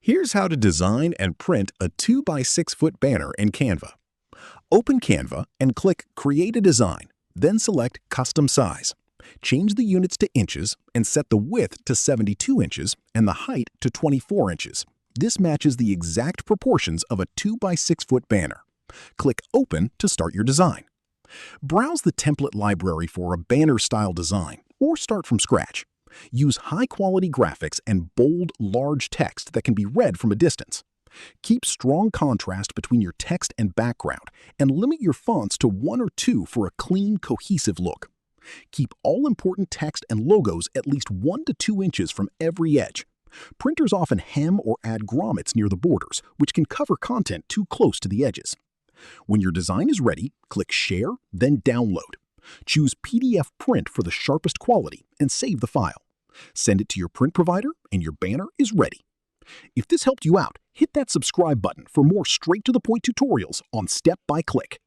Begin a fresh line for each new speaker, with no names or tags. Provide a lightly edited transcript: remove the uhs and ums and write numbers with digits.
Here's how to design and print a 2 by 6 foot banner in Canva. Open Canva and click Create a Design, then select Custom Size. Change the units to inches and set the width to 72 inches and the height to 24 inches. This matches the exact proportions of a 2 by 6 foot banner. Click Open to start your design. Browse the template library for a banner-style design or start from scratch. Use high-quality graphics and bold, large text that can be read from a distance. Keep strong contrast between your text and background and limit your fonts to 1 or 2 for a clean, cohesive look. Keep all important text and logos at least 1 to 2 inches from every edge. Printers often hem or add grommets near the borders, which can cover content too close to the edges. When your design is ready, click Share, then Download. Choose PDF Print for the sharpest quality and save the file. Send it to your print provider and your banner is ready. If this helped you out, hit that subscribe button for more straight-to-the-point tutorials on Step by Click.